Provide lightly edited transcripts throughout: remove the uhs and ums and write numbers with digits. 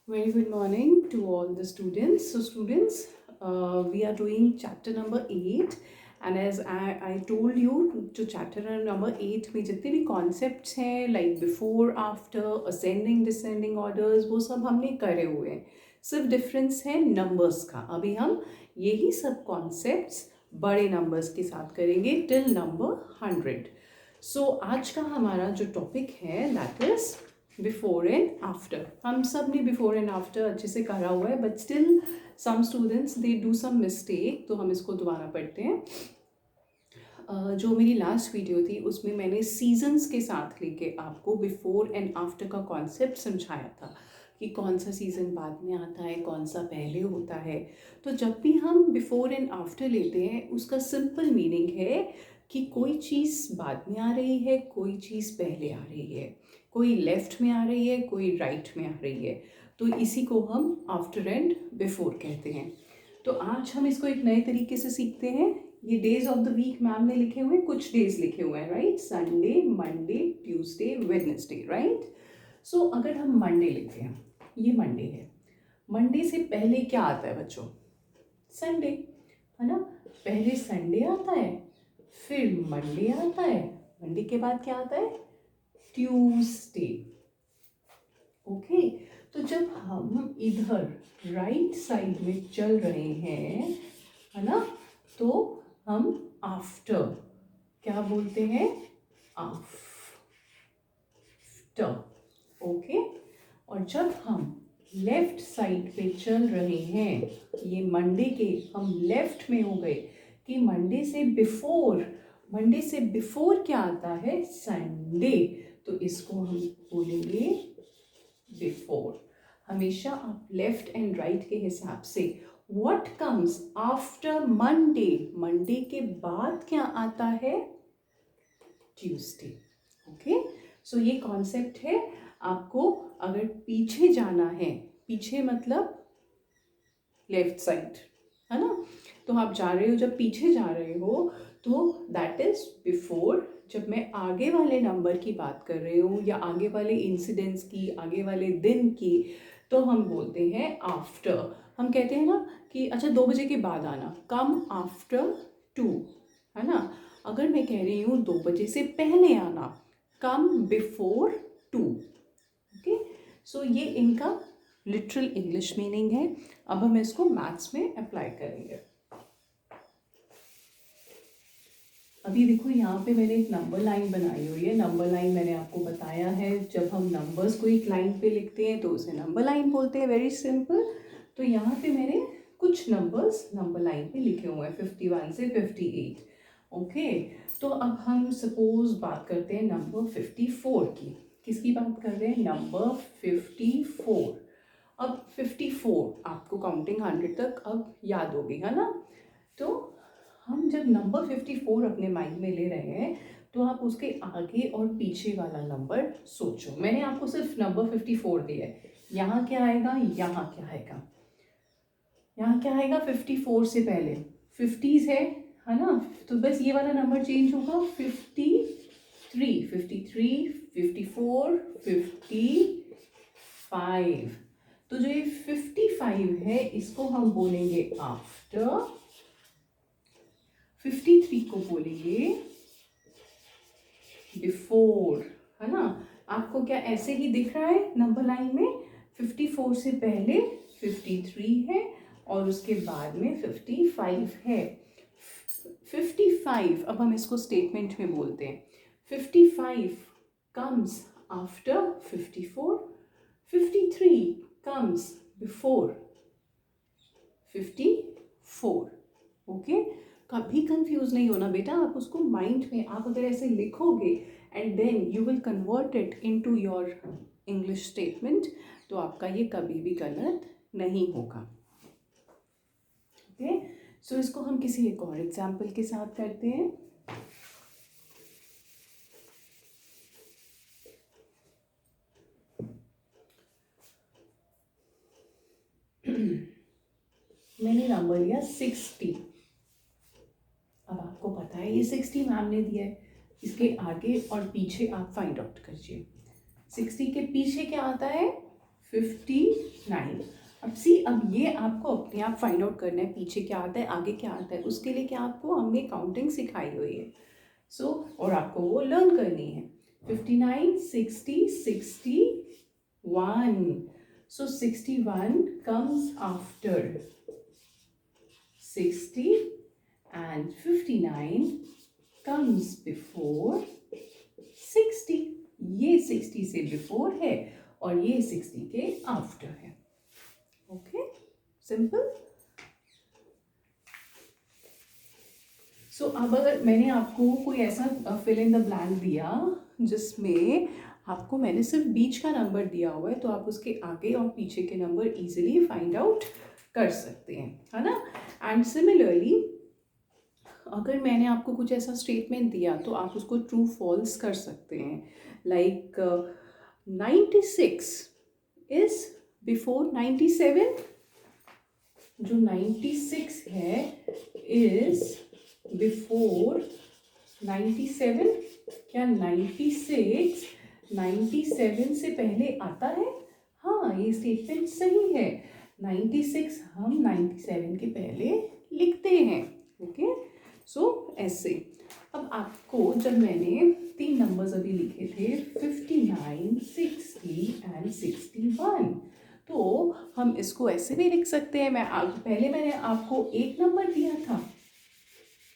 Very good morning to all the students. So, students, we are doing chapter number 8, and as I told you, to chapter number 8 में जितने भी concepts हैं like before, after, ascending, descending orders, वो सब हमने करे हुए हैं. सिर्फ difference है numbers का. अभी हम यही सब concepts बड़े numbers के साथ करेंगे till number 100. So, आज का हमारा जो topic है that is before and after. हम सब ने बिफोर एंड आफ्टर अच्छे से करा हुआ है, but still some students they do some mistake, तो हम इसको दोबारा पढ़ते हैं. जो मेरी लास्ट वीडियो थी उसमें मैंने सीजन्स के साथ लेके आपको बिफोर एंड आफ्टर का कॉन्सेप्ट समझाया था कि कौन सा सीज़न बाद में आता है, कौन सा पहले होता है. तो जब भी हम बिफोर एंड आफ्टर लेते हैं उसका सिंपल मीनिंग है कि कोई चीज़ बाद में आ रही है, कोई चीज़ पहले आ रही है, कोई लेफ़्ट में आ रही है, कोई राइट में आ रही है. तो इसी को हम आफ्टर एंड बिफोर कहते हैं. तो आज हम इसको एक नए तरीके से सीखते हैं. ये days of the week ma'am ने लिखे हुए हैं, कुछ डेज लिखे हुए हैं, right. Sunday, Monday, Tuesday, Wednesday, right. So अगर हम मंडे लेते हैं, ये मंडे है. मंडे से पहले क्या आता है बच्चों? संडे, है ना. पहले संडे आता है, फिर मंडे आता है, मंडे के बाद क्या आता है? ट्यूसडे. ओके. तो जब हम इधर राइट साइड में चल रहे हैं, है ना, तो हम आफ्टर क्या बोलते हैं? आफ्टर. ओके. और जब हम लेफ्ट साइड पे चल रहे हैं, ये मंडे के हम लेफ्ट में हो गए कि मंडे से बिफोर क्या आता है? संडे. तो इसको हम बोलेंगे बिफोर. हमेशा आप लेफ्ट एंड राइट के हिसाब से what comes after Monday, Monday के बाद क्या आता है? ट्यूसडे. ओके. सो ये कॉन्सेप्ट है. आपको अगर पीछे जाना है, पीछे मतलब लेफ्ट साइड, है ना. तो आप जा रहे हो, जब पीछे जा रहे हो तो दैट इज बिफोर. जब मैं आगे वाले नंबर की बात कर रही हूँ या आगे वाले इंसिडेंट्स की, आगे वाले दिन की, तो हम बोलते हैं आफ्टर. हम कहते हैं ना कि अच्छा 2 बजे के बाद आना, कम आफ्टर 2, है ना. अगर मैं कह रही हूँ 2 बजे से पहले आना, कम बिफोर 2. ओके. सो ये इनका लिटरल इंग्लिश मीनिंग है. अब हम इसको मैथ्स में अप्लाई करेंगे. अभी देखो यहाँ पे मैंने एक नंबर लाइन बनाई हुई है. नंबर लाइन मैंने आपको बताया है, जब हम नंबर्स को एक लाइन पे लिखते हैं तो उसे नंबर लाइन बोलते हैं. Very simple. तो यहाँ पे मैंने कुछ नंबर्स नंबर लाइन पे लिखे हुए हैं 51 से 58. ओके. तो अब हम सपोज बात करते हैं नंबर 54 की. किसकी बात कर रहे हैं? नंबर 54. अब 54 आपको काउंटिंग 100 तक अब याद होगी, है ना. तो हम जब नंबर 54 अपने माइंड में ले रहे हैं तो आप उसके आगे और पीछे वाला नंबर सोचो. मैंने आपको सिर्फ नंबर 54 दिया है. यहाँ क्या आएगा, यहाँ क्या आएगा, यहाँ क्या आएगा? 54 से पहले 50s है ना. तो बस ये वाला नंबर चेंज होगा. 53, 54, 55. तो जो ये 55 है इसको हम बोलेंगे आफ्टर. 53 को बोलेंगे बिफोर, है ना. आपको क्या ऐसे ही दिख रहा है नंबर लाइन में? 54 से पहले 53 है और उसके बाद में 55 है. 55, अब हम इसको स्टेटमेंट में बोलते हैं. 55 comes after 54. 53 comes before 54. Okay. कभी कंफ्यूज नहीं होना बेटा. आप उसको माइंड में आप अगर ऐसे लिखोगे and then you will convert it into your English statement, तो आपका ये कभी भी गलत नहीं होगा. ओके. सो इसको हम किसी एक और एग्जाम्पल के साथ करते हैं. मैंने नंबर लिया 60. अब आपको पता है ये 60 मैम ने दिया है. इसके आगे और पीछे आप फाइंड आउट कीजिए. 60 के पीछे क्या आता है? 59। अब सी, अब ये आपको अपने आप फाइंड आउट करना है पीछे क्या आता है आगे क्या आता है। उसके लिए क्या आपको हमने काउंटिंग सिखाई हुई है। सो और आपको वो लर्न करनी है। 59, 60, 61। So 61 comes after 60 and 59 comes before 60। ये 60 से बिफोर है और ये 60 के आफ्टर है। Okay, simple. सो अब अगर मैंने आपको कोई ऐसा फिल इन द ब्लैंक दिया जिसमें आपको मैंने सिर्फ बीच का नंबर दिया हुआ है, तो आप उसके आगे और पीछे के नंबर इजीली फाइंड आउट कर सकते हैं, है ना। एंड सिमिलरली अगर मैंने आपको कुछ ऐसा स्टेटमेंट दिया तो आप उसको ट्रू फॉल्स कर सकते हैं। Like 96 is before 97। जो 96 है इज बिफोर 97। क्या 96 97 से पहले आता है? हाँ, ये स्टेटमेंट सही है। 96 हम 97 के पहले लिखते हैं। ओके, सो ऐसे। अब आपको जब मैंने 3 नंबर्स अभी लिखे थे 59, 60 एंड 61, तो हम इसको ऐसे भी लिख सकते हैं। पहले मैंने आपको एक नंबर दिया था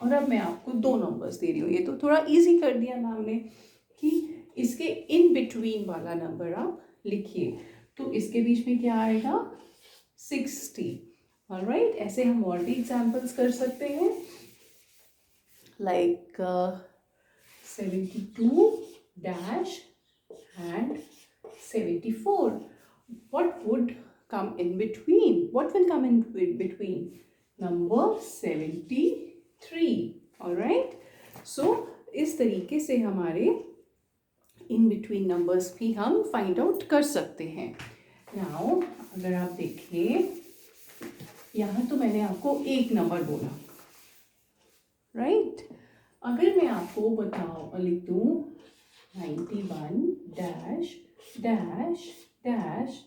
और अब मैं आपको 2 नंबर्स दे रही हूँ। ये तो थोड़ा इजी कर दिया मैम ने कि इसके इन बिटवीन वाला नंबर आप लिखिए। तो इसके बीच में क्या आएगा? 60। ऑलराइट, ऐसे हम और भी एग्जाम्पल्स कर सकते हैं। Like 72 dash and 74। What would come in between? What will come in between? Number 73. Alright? So इस तरीके से हमारे इन बिटवीन नंबर्स भी हम फाइंड आउट कर सकते हैं। नाउ अगर आप देखें यहाँ तो मैंने आपको एक नंबर बोला, राइट। अगर मैं आपको बताऊँ लिख दूँ 91 डैश डैश डैश,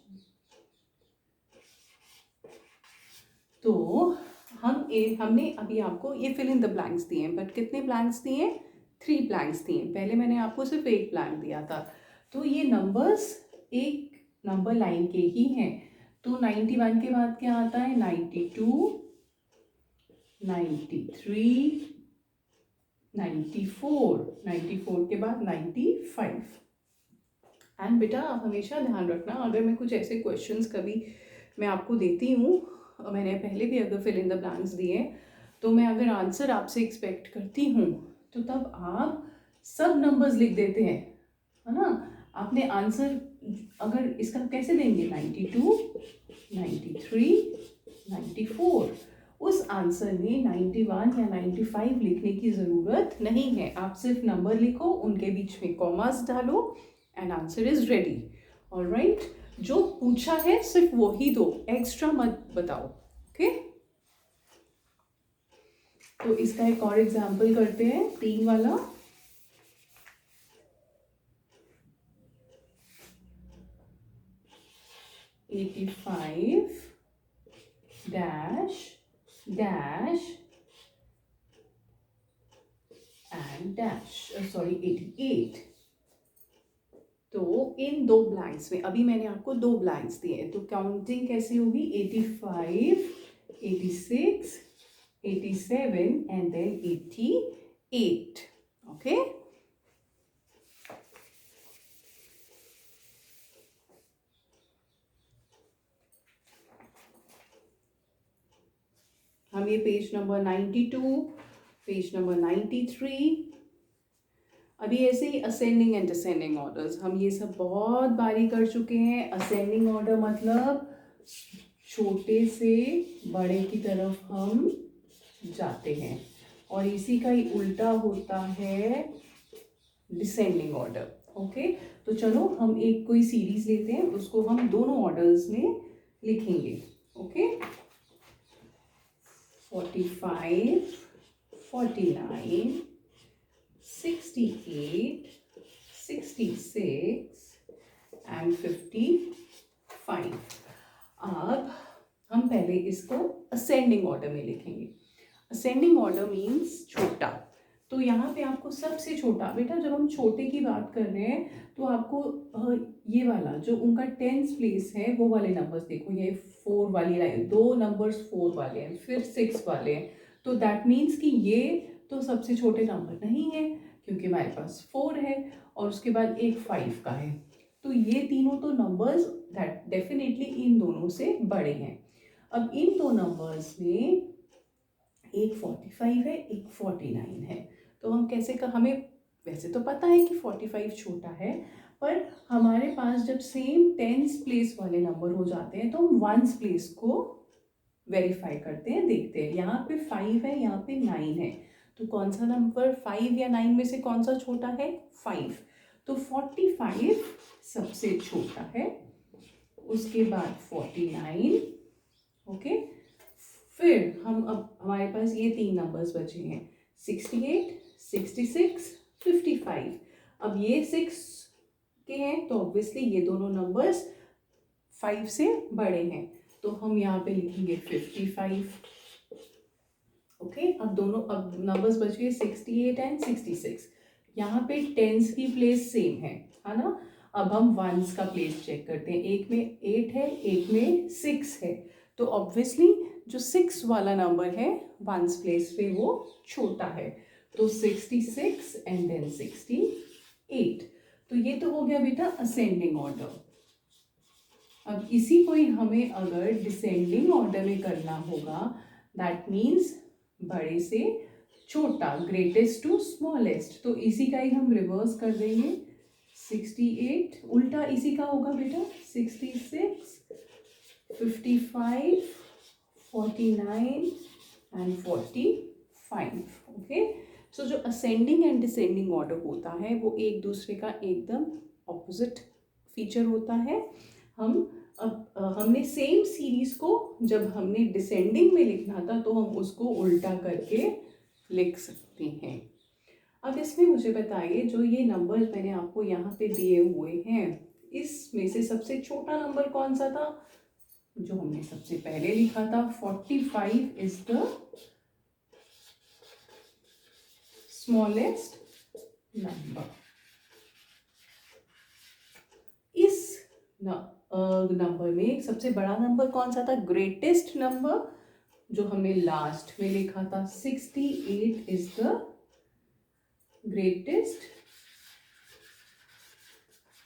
तो हमने अभी आपको ये फिल इन द ब्लैंक्स दिए हैं, बट कितने ब्लैंक्स दिए हैं? 3 ब्लैंक्स दिए हैं। पहले मैंने आपको सिर्फ एक ब्लैंक दिया था। तो ये नंबर्स एक नंबर लाइन के ही हैं। तो 91 के बाद क्या आता है? 92, 93, 94, 94 के बाद 95। एंड बेटा आप हमेशा ध्यान रखना, अगर मैं कुछ ऐसे क्वेश्चंस कभी मैं आपको देती हूँ, मैंने पहले भी अगर फिल इन द ब्लैंक्स दिए, तो मैं अगर आंसर आपसे एक्सपेक्ट करती हूँ तो तब आप सब नंबर्स लिख देते हैं, है ना। आपने आंसर अगर इसका कैसे देंगे? 92, 93, 94। उस आंसर में 91 या 95 लिखने की ज़रूरत नहीं है। आप सिर्फ नंबर लिखो, उनके बीच में कॉमास डालो and answer is ready. Alright, जो पूछा है सिर्फ वो ही दो, एक्स्ट्रा मत बताओ। ओके, तो इसका एक और एग्जाम्पल करते हैं, 3 वाला। $85 dash dash and dash, sorry 88। तो इन 2 ब्लैंक्स में अभी मैंने आपको 2 ब्लैंक्स दिए हैं, तो काउंटिंग कैसी होगी? 85, 86, 87 and then 88. Okay? हम ये पेज नंबर 92, पेज नंबर 93, अभी ऐसे ही असेंडिंग एंड डिसेंडिंग ऑर्डर्स हम ये सब बहुत बारी कर चुके हैं। असेंडिंग ऑर्डर मतलब छोटे से बड़े की तरफ हम जाते हैं, और इसी का ही उल्टा होता है डिसेंडिंग ऑर्डर। ओके, तो चलो हम एक कोई सीरीज लेते हैं, उसको हम दोनों ऑर्डर्स में लिखेंगे। Okay, 45, 49, 68, 66 and 55। 5। अब हम पहले इसको असेंडिंग ऑर्डर में लिखेंगे। असेंडिंग ऑर्डर मीन्स छोटा। तो यहाँ पे आपको सबसे छोटा, बेटा जब हम छोटे की बात कर रहे हैं तो आपको ये वाला जो उनका 10th प्लेस है वो वाले नंबर्स देखो। ये 4 वाली लाइन, 2 नंबर्स 4 वाले हैं, फिर 6 वाले हैं। तो दैट मीन्स कि ये तो सबसे छोटे नंबर नहीं है क्योंकि हमारे पास 4 है और उसके बाद एक 5 का है। तो ये तीनों तो नंबर्स दैट डेफिनेटली इन दोनों से बड़े हैं। अब इन दो नंबर्स में एक 45 है, एक 49 है। तो हम कैसे हमें वैसे तो पता है कि 45 छोटा है, पर हमारे पास जब सेम 10th प्लेस वाले नंबर हो जाते हैं तो हम 1st प्लेस को वेरीफाई करते हैं, देखते हैं। यहाँ पे 5 है, यहाँ पे 9 है, तो कौन सा नंबर 5 या 9 में से कौन सा छोटा है? 5। तो 45 सबसे छोटा है, उसके बाद 49। ओके, फिर हम अब हमारे पास ये 3 नंबर्स बचे हैं, 68, 66, 55। अब ये 6 के हैं तो ऑब्वियसली ये दोनों नंबर्स 5 से बड़े हैं, तो हम यहाँ पे लिखेंगे 55। ओके, अब दोनों अब नंबर्स बच गए 68 एंड 66। यहाँ पे 10s की प्लेस सेम है ना। अब हम 1s का प्लेस चेक करते हैं। एक में 8 है, एक में 6 है, तो ऑब्वियसली जो 6 वाला नंबर है 1s प्लेस पे वो छोटा है, तो 66 एंड देन 68। तो ये तो हो गया बेटा असेंडिंग ऑर्डर। अब इसी को ही हमें अगर डिसेंडिंग ऑर्डर में करना होगा, दैट मीन्स बड़े से छोटा, ग्रेटेस्ट टू स्मॉलेस्ट, तो इसी का ही हम रिवर्स कर देंगे। 68 उल्टा इसी का होगा बेटा, 66, 55, 49 एंड 45। ओके, सो जो असेंडिंग एंड डिसेंडिंग ऑर्डर होता है वो एक दूसरे का एकदम ऑपोजिट फीचर होता है। हमने सेम सीरीज को जब हमने डिसेंडिंग में लिखना था तो हम उसको उल्टा करके लिख सकते हैं। अब इसमें मुझे बताइए, जो ये नंबर मैंने आपको यहाँ पे दिए हुए हैं, इसमें से सबसे छोटा नंबर कौन सा था? जो हमने सबसे पहले लिखा था, 45 इज द स्मॉलेस्ट नंबर। इस नंबर में सबसे बड़ा नंबर कौन सा था? ग्रेटेस्ट नंबर, जो हमने लास्ट में लिखा था, 68 इज द ग्रेटेस्ट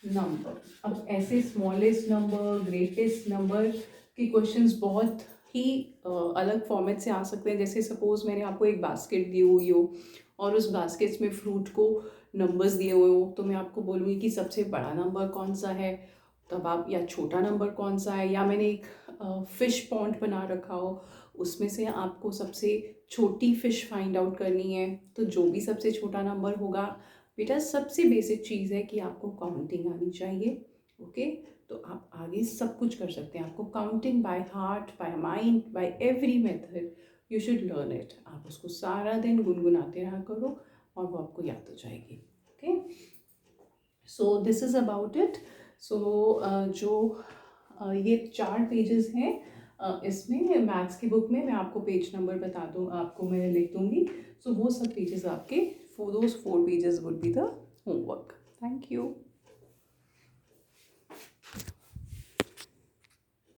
नंबर। अब ऐसे स्मॉलेस्ट नंबर, ग्रेटेस्ट नंबर के क्वेश्चंस बहुत ही अलग फॉर्मेट से आ सकते हैं। जैसे सपोज मैंने आपको एक बास्केट दी हुई हो और उस बास्केट में फ्रूट को नंबर्स दिए हुए हो, तो मैं आपको बोलूँगी कि सबसे बड़ा नंबर कौन सा है, तब आप, या छोटा नंबर कौन सा है, या मैंने एक फिश पॉन्ड बना रखा हो, उसमें से आपको सबसे छोटी फिश फाइंड आउट करनी है, तो जो भी सबसे छोटा नंबर होगा। बेटा सबसे बेसिक चीज़ है कि आपको काउंटिंग आनी चाहिए। ओके, तो आप आगे सब कुछ कर सकते हैं। आपको counting by heart, by mind, by every method you should learn it. आप उसको सारा दिन गुनगुनाते रहा करो और वो आपको याद हो जाएगी। Okay, so this is about it. So जो ये 4 पेजेस हैं, इसमें मैथ्स की बुक में मैं आपको पेज नंबर बता दूँ, आपको मैं लिख दूँगी। सो वो सब पेजेस आपके, those 4 pages would be the homework. Thank you.